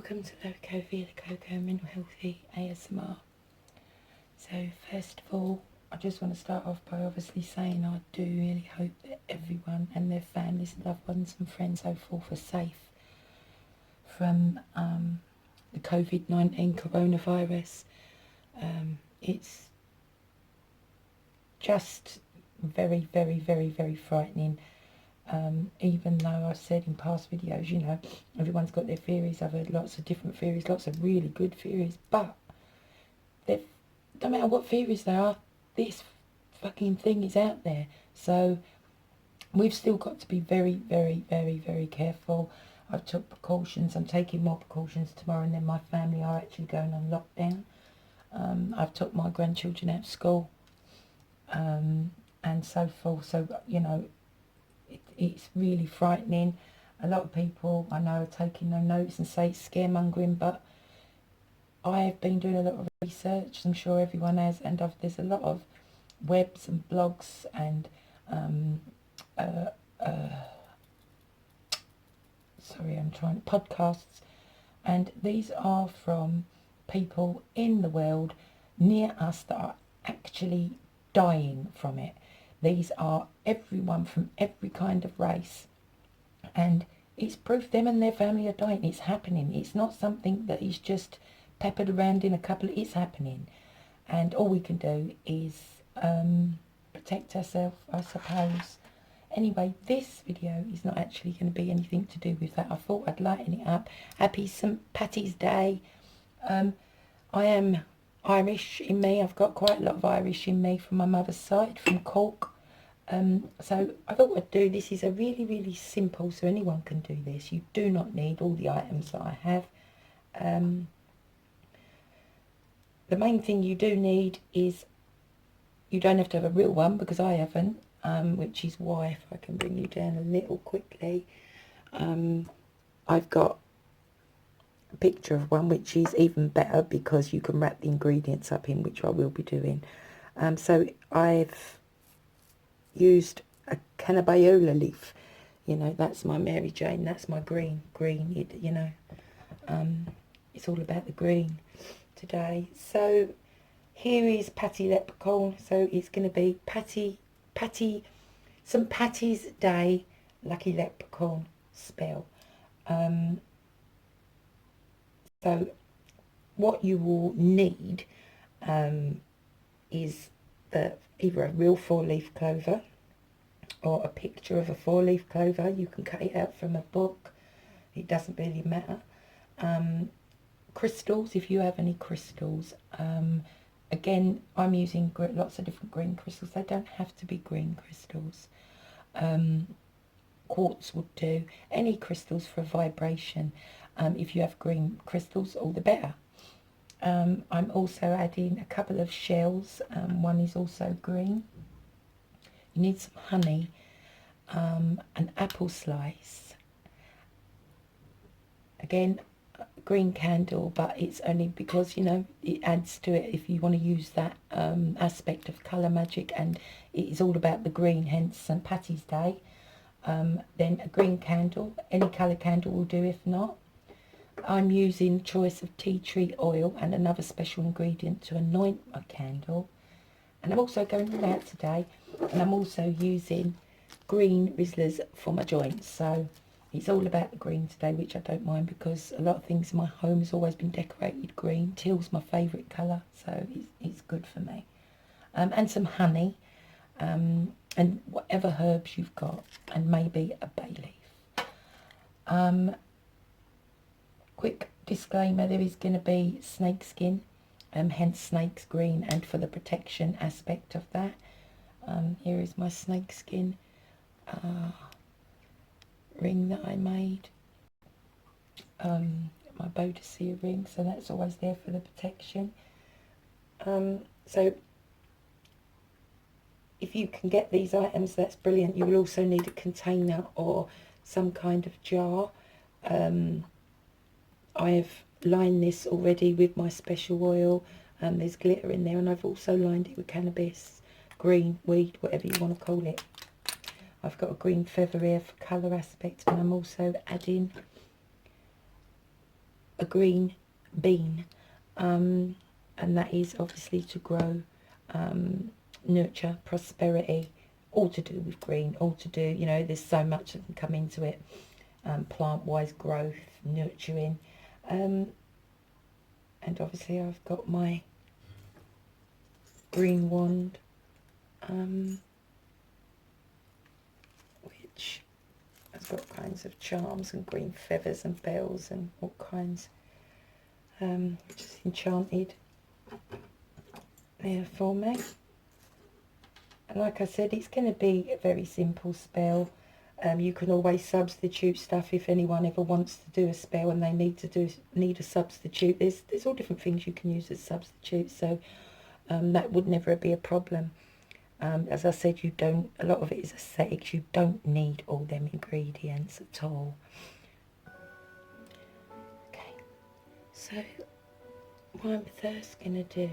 Welcome to Loco via the Coco Mental Healthy ASMR. So first of all, I just want to start off by obviously saying I do really hope that everyone and their families, loved ones and friends, so forth, are safe from the COVID-19 coronavirus. It's just very, very, very, very frightening. Even though I've said in past videos, you know, everyone's got their theories. I've heard lots of different theories, lots of really good theories, but no matter what theories there are, this fucking thing is out there. So we've still got to be very, very, very, very careful. I've took precautions. I'm taking more precautions tomorrow, and then my family are actually going on lockdown. I've took my grandchildren out of school, and so forth. So, you know, it's really frightening. A lot of people I know are taking no notice and say it's scaremongering, but I've been doing a lot of research. I'm sure everyone has, and there's a lot of webs and blogs and podcasts, and these are from people in the world near us that are actually dying from it. These are everyone from every kind of race, and it's proof them and their family are dying. It's happening. It's not something that is just peppered around in a couple of... It's happening, and all we can do is protect ourselves, I suppose. Anyway, this video is not actually going to be anything to do with that. I thought I'd lighten it up. Happy St. Patty's Day. I am Irish in me. I've got quite a lot of Irish in me from my mother's side, from Cork. So I thought I'd do this. Is a really, really simple, so anyone can do this. You do not need all the items that I have. The main thing you do need is, you don't have to have a real one, because I haven't, which is why, if I can bring you down a little quickly, I've got a picture of one, which is even better because you can wrap the ingredients up in, which I will be doing. So I've used a cannabayola leaf. You know, that's my Mary Jane, that's my green, you know. It's all about the green today. So here is Patty Leprechaun. So it's going to be St. Patty's Day Lucky Leprechaun spell. So what you will need is either a real 4-leaf clover or a picture of a 4-leaf clover. You can cut it out from a book. It doesn't really matter. Crystals, if you have any crystals. Again, I'm using lots of different green crystals. They don't have to be green crystals. Quartz would do. Any crystals for vibration. If you have green crystals, all the better. I'm also adding a couple of shells. One is also green. You need some honey, an apple slice. Again, green candle, but it's only because, you know, it adds to it if you want to use that aspect of colour magic, and it is all about the green, hence St. Patty's Day. Then a green candle, any colour candle will do. If not, I'm using choice of tea tree oil and another special ingredient to anoint my candle. And I'm also going all out today, and I'm also using green Rizzlers for my joints. So it's all about the green today, which I don't mind, because a lot of things in my home has always been decorated green. Teal's my favourite colour, so it's good for me. And some honey, and whatever herbs you've got, and maybe a bay leaf. Quick disclaimer, there is going to be snake skin, hence snake's green, and for the protection aspect of that. Here is my snake skin ring that I made, my Bodicea ring, so that's always there for the protection. So if you can get these items, that's brilliant. You will also need a container or some kind of jar. I have lined this already with my special oil. There's glitter in there, and I've also lined it with cannabis, green weed, whatever you want to call it. I've got a green feather here for colour aspect, and I'm also adding a green bean, and that is obviously to grow, nurture, prosperity, all to do with green, all to do, you know, there's so much that can come into it, plant-wise, growth, nurturing, and obviously I've got my green wand, which has got kinds of charms and green feathers and bells and all kinds, which is enchanted there for me. And like I said, it's going to be a very simple spell. You can always substitute stuff if anyone ever wants to do a spell and they need a substitute. There's all different things you can use as substitutes, so that would never be a problem. As I said, a lot of it is aesthetics. You don't need all them ingredients at all. Okay, so what I'm first going to do,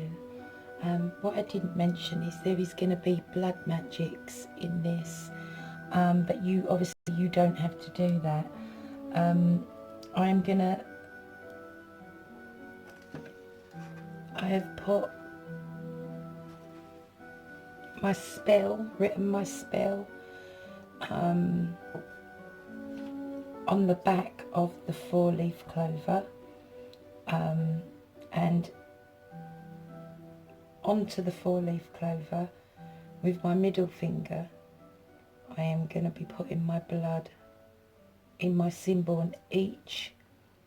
what I didn't mention is there is going to be blood magics in this, but you obviously you don't have to do that. I have put my spell, written my spell, on the back of the 4-leaf clover, and onto the 4-leaf clover with my middle finger I am going to be putting my blood in my symbol on each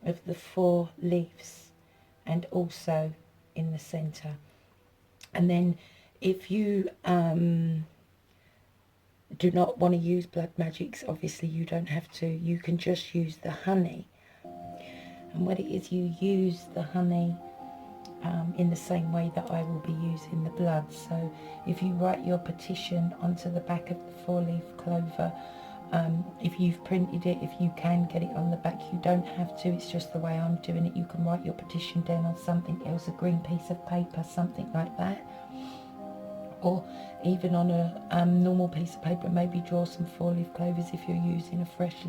of the 4 leaves and also in the centre. And then if you do not want to use blood magics, obviously you don't have to, you can just use the honey. And what it is, you use the honey in the same way that I will be using the blood. So if you write your petition onto the back of the 4-leaf clover, if you've printed it, if you can get it on the back, you don't have to, it's just the way I'm doing it. You can write your petition down on something else, a green piece of paper, something like that, or even on a normal piece of paper. Maybe draw some 4-leaf clovers if you're using a fresh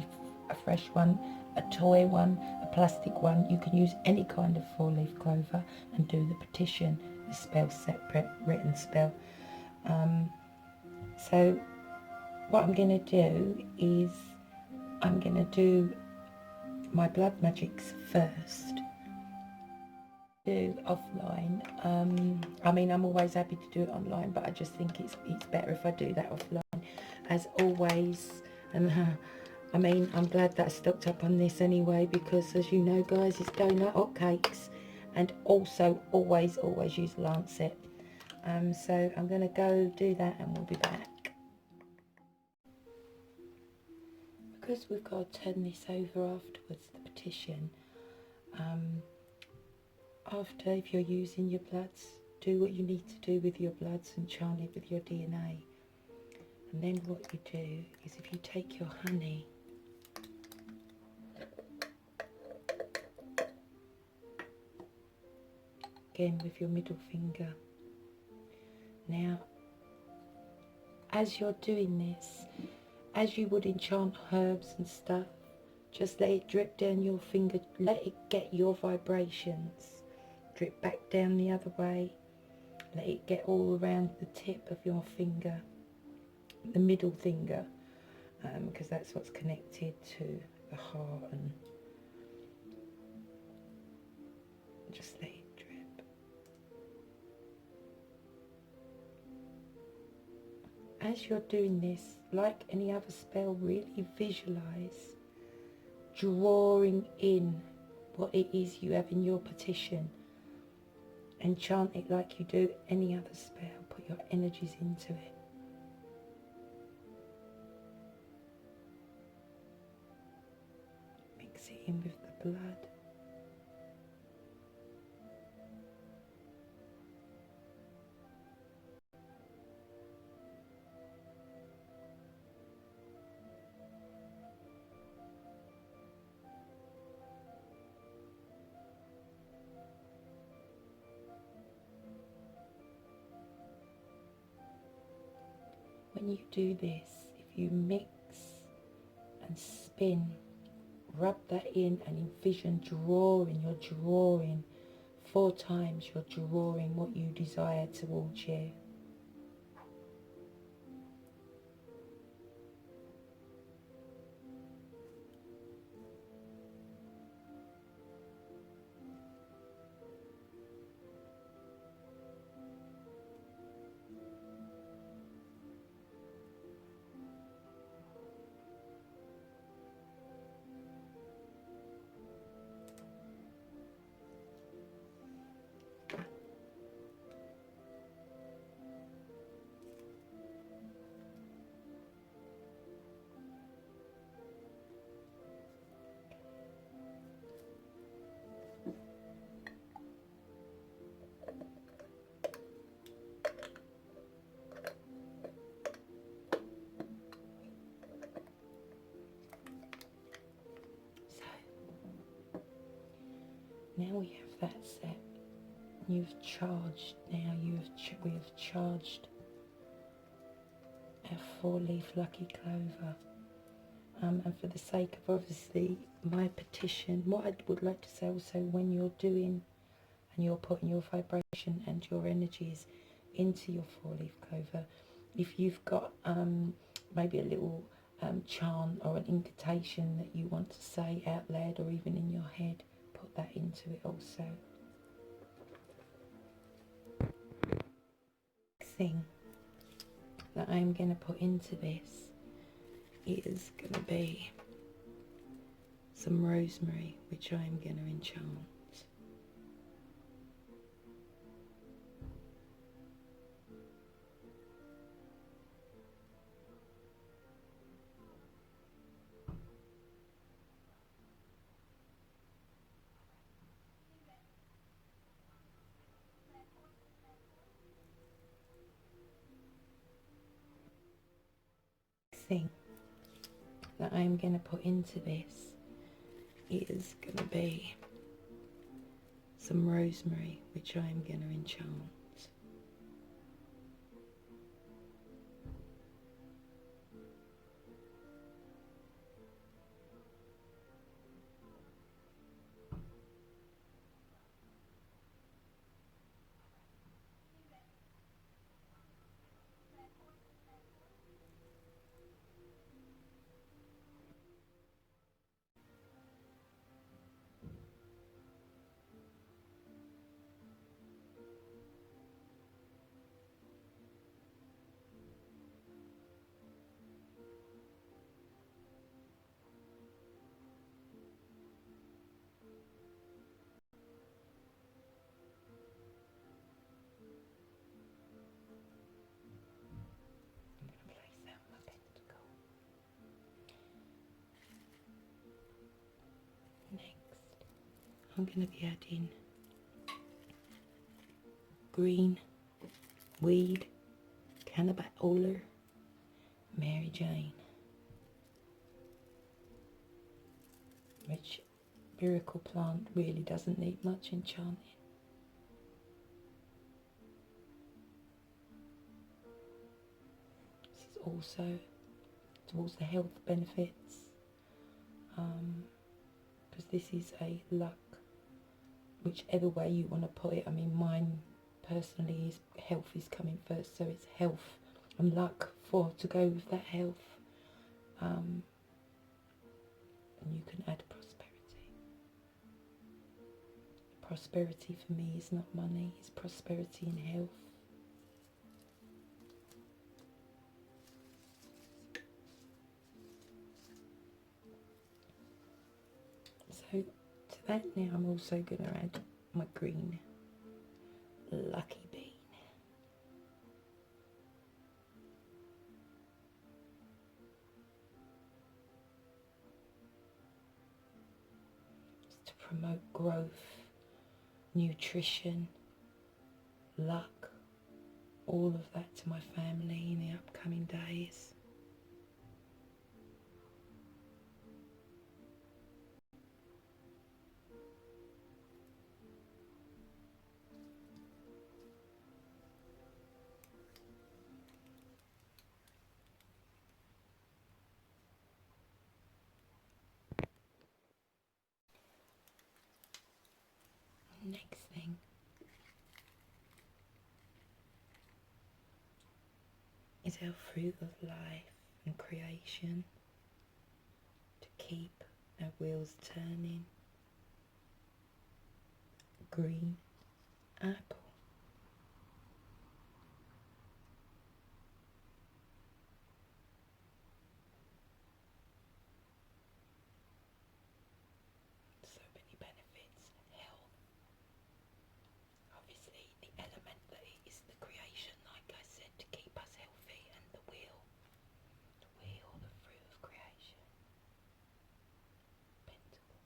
one, a toy one, a plastic one. You can use any kind of 4-leaf clover and do the petition, the spell separate, written spell. So what I'm going to do is I'm going to do my blood magics first. Do offline. I mean, I'm always happy to do it online, but I just think it's better if I do that offline, as always. And I mean, I'm glad that I stocked up on this anyway, because as you know, guys, it's going like hotcakes. And also, always use Lancet. So I'm going to go do that and we'll be back. Because we've got to turn this over afterwards, the petition. After, if you're using your bloods, do what you need to do with your bloods and chant it with your DNA. And then what you do is, if you take your honey, again with your middle finger. Now, as you're doing this, as you would enchant herbs and stuff, just let it drip down your finger, let it get your vibrations, drip back down the other way, let it get all around the tip of your finger, the middle finger, because that's what's connected to the heart, and just let it drip. As you're doing this, like any other spell, really visualize drawing in what it is you have in your petition, and chant it like you do any other spell. Put your energies into it. Mix it in with the blood. When you do this, if you mix and spin rub that in and envision drawing. You're drawing 4 times. You're drawing what you desire towards you. So now we have that set. You've charged. Now we have charged our 4-leaf lucky clover. And for the sake of obviously my petition, what I would like to say also, when you're doing and you're putting your vibration and your energies into your 4-leaf clover, if you've got maybe a little chant or an incantation that you want to say out loud or even in your head, put that into it also. Thing that I'm going to put into this is going to be some rosemary, which I'm going to enchant. Thing that I'm going to put into this is going to be some rosemary, which I'm going to enchant. I'm going to place that on my pentacle. Next, I'm going to be adding green weed, Cannabaoler, Mary Jane, which miracle plant really doesn't need much enchanting. This is also towards the health benefits, because this is a luck, whichever way you want to put it. I mean, mine personally is health is coming first, so it's health and luck to go with that health, and you can add prosperity. Prosperity for me is not money, it's prosperity in health. So to that now I'm also going to add my green lucky bean. Just to promote growth, nutrition, luck, all of that to my family in the upcoming days. is our fruit of life and creation to keep our wheels turning. Green apple. So many benefits. Health. Obviously the element that is the creation, like I said, to keep us healthy, and the wheel. The wheel, the fruit of creation. Pentacle.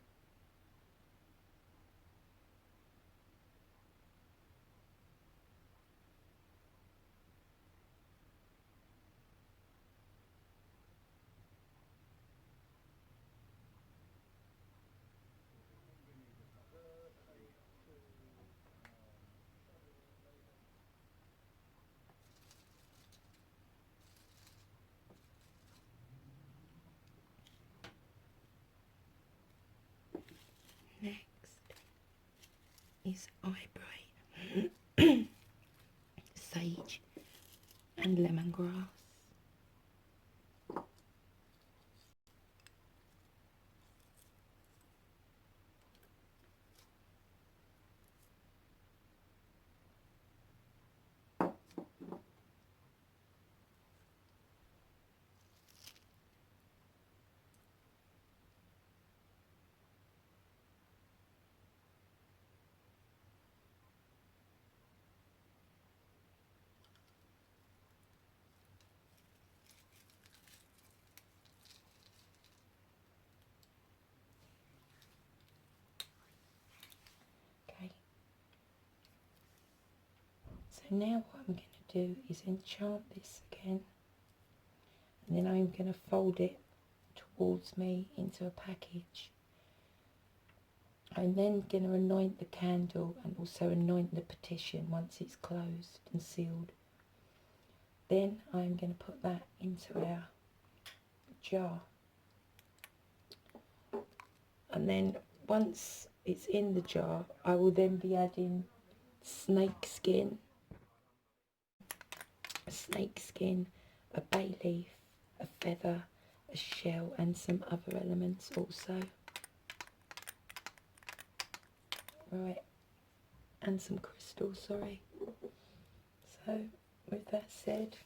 Next is eyebright, sage and lemongrass. Okay. So now what I'm going to do is enchant this again, and then I'm going to fold it towards me into a package. I'm then going to anoint the candle and also anoint the petition once it's closed and sealed. Then I'm going to put that into our jar, and then once it's in the jar I will then be adding snake skin, a bay leaf, a feather, a shell and some other elements also. Right, and some crystals, sorry. So with that said,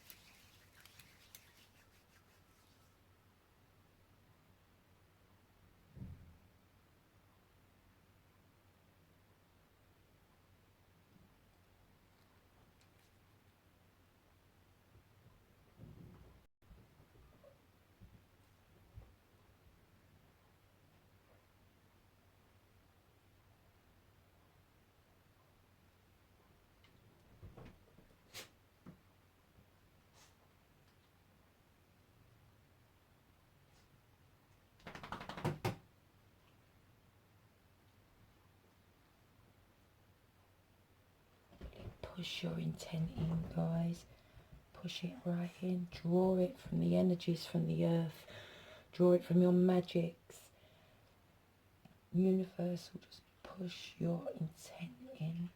push your intent in, guys. Push it right in. Draw it from the energies from the earth. Draw it from your magics. Universe will just push your intent in.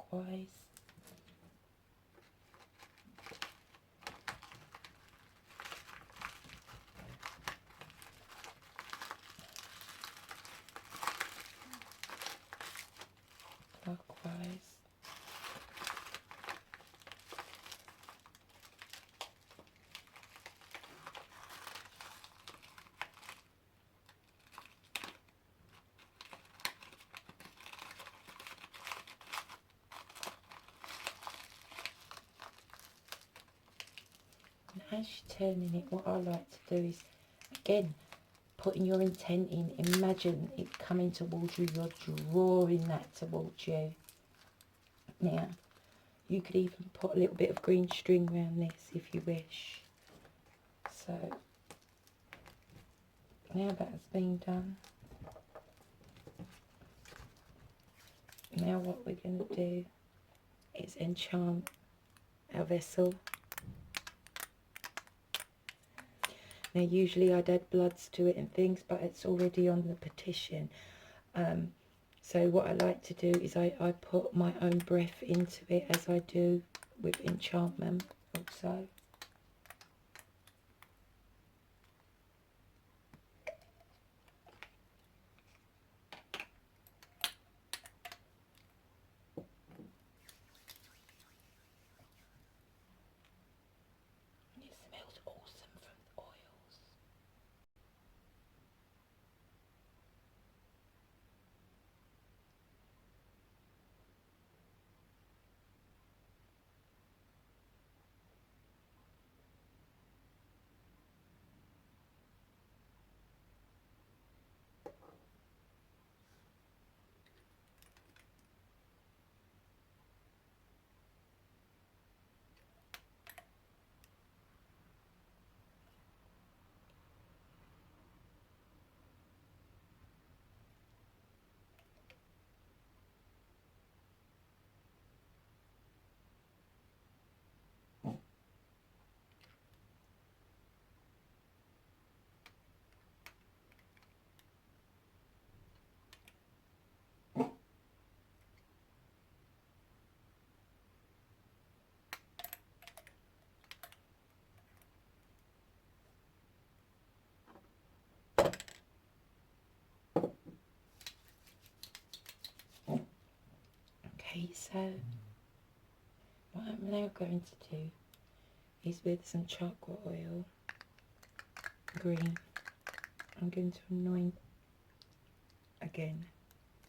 Clockwise. Clockwise. And as you're turning it, what I like to do is, again, putting your intent in, imagine it coming towards you, you're drawing that towards you. Now, you could even put a little bit of green string around this if you wish. So, now that's been done, now what we're going to do is enchant our vessel. Now usually I'd add bloods to it and things, but it's already on the petition. So what I like to do is I put my own breath into it, as I do with enchantment also. It smells awesome from the oils. Okay, so what I'm now going to do is, with some charcoal oil, green, I'm going to anoint again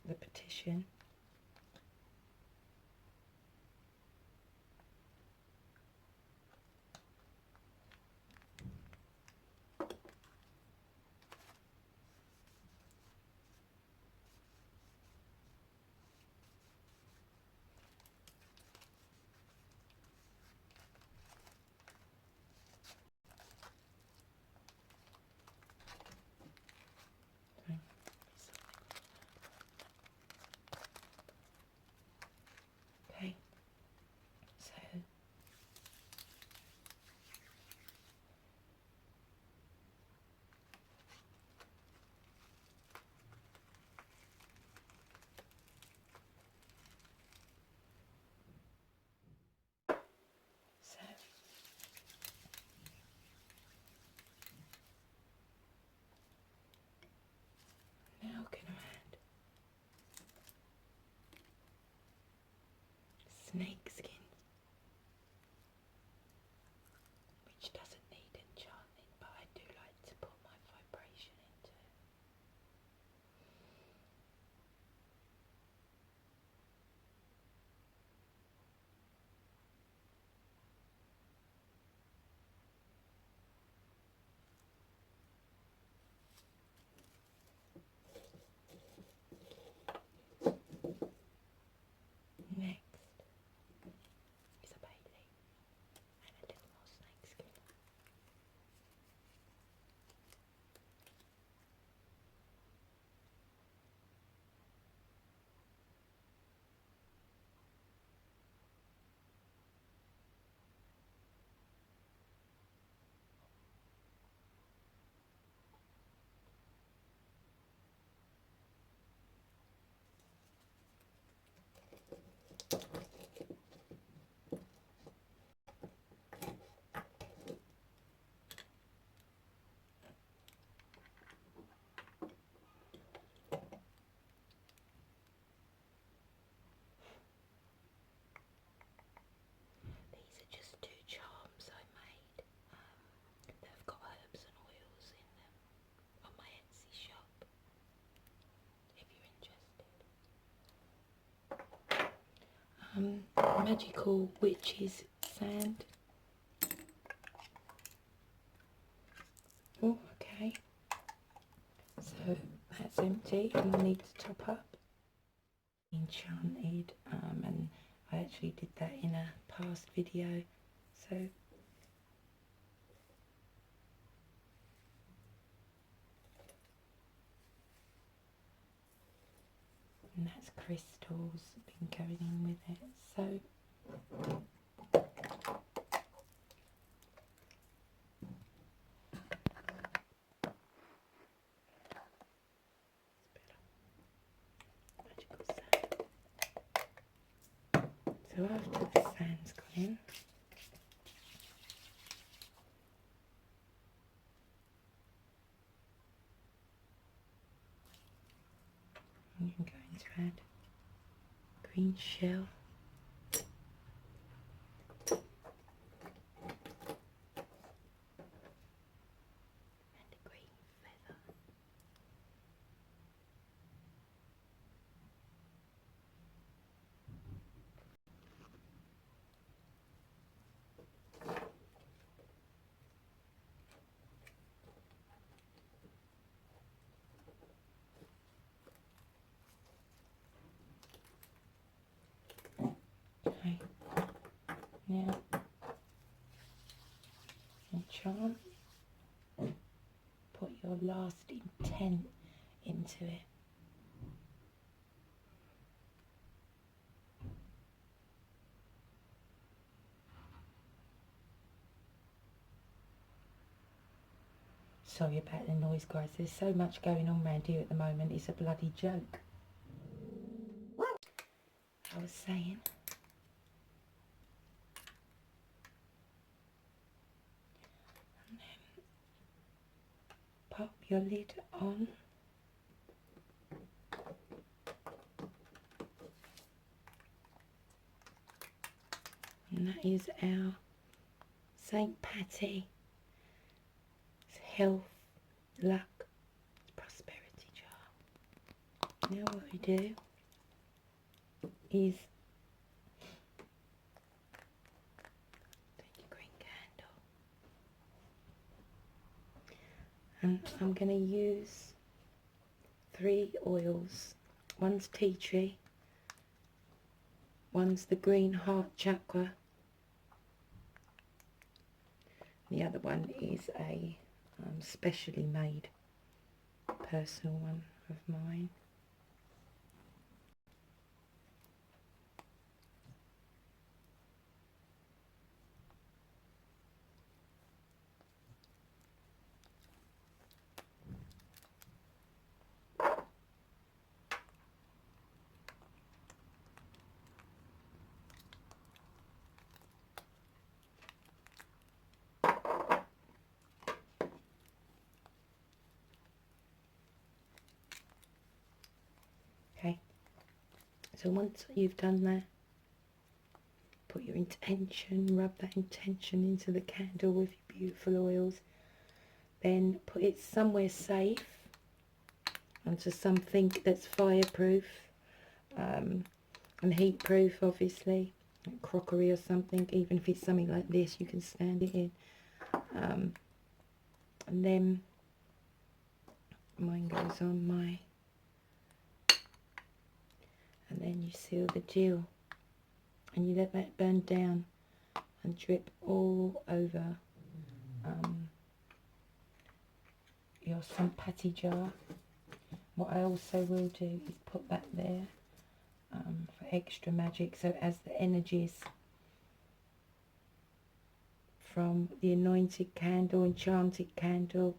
the petition. Okay, so now I'm going to add snake skin, which doesn't need enchanting, but I do like to put my vibration into it. Next is a bay leaf and a little more snake skin. These are just 2 charms I made that have got herbs and oils in them on my Etsy shop, if you're interested. Magical witch's sand. Oh, okay. So that's empty, and I need to top up. Enchanted, and I actually did that in a past video, so and that's crystals been going in with it. So So after the sand's gone in, I'm going to add green shell. Okay, now and charm, put your last intent into it. Sorry about the noise, guys, there's so much going on around here at the moment, it's a bloody joke. I was saying, and then pop your lid on. And that is our St. Patty health, luck, prosperity jar. Now what we do is take your green candle, and I'm going to use 3 oils. One's tea tree, one's the green heart chakra, the other one is a specially made personal one of mine. Okay, so once you've done that, put your intention, rub that intention into the candle with your beautiful oils. Then put it somewhere safe, onto something that's fireproof and heat proof, obviously, like crockery or something. Even if it's something like this, you can stand it in. And then mine goes on my, and then you seal the gel and you let that burn down and drip all over your St. Patty jar. What I also will do is put that there for extra magic, so as the energies from the anointed candle, enchanted candle,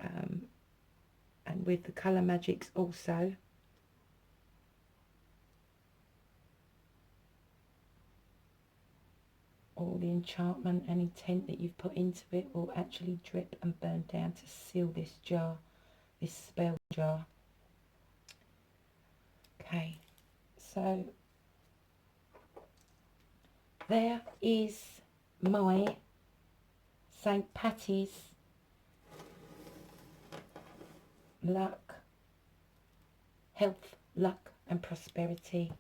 and with the colour magics also, all the enchantment and intent that you've put into it will actually drip and burn down to seal this jar, this spell jar. Okay, so there is my St. Patty's luck, health, luck and prosperity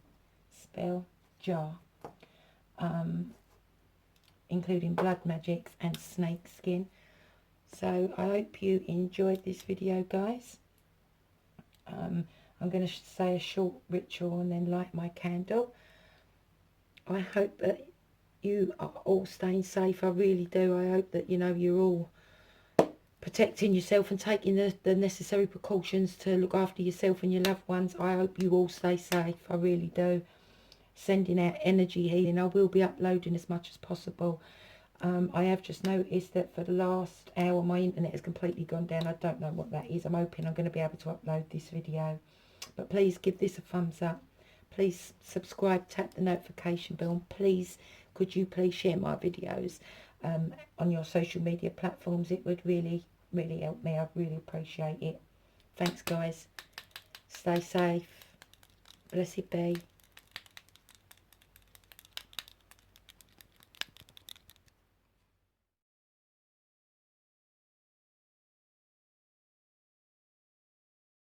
spell jar, including blood magics and snake skin. So I hope you enjoyed this video, guys. I'm going to say a short ritual and then light my candle. I hope that you are all staying safe. I really do. I hope that, you know, you're all protecting yourself and taking the necessary precautions to look after yourself and your loved ones. I hope you all stay safe. I really do. Sending out energy healing. I will be uploading as much as possible. I have just noticed that for the last hour my internet has completely gone down. I don't know what that is. I'm hoping I'm going to be able to upload this video. But please give this a thumbs up. please subscribe, tap the notification bell, and please, could you please share my videos on your social media platforms? It would really, really help me. I'd really appreciate it. Thanks, guys. Stay safe. Blessed be.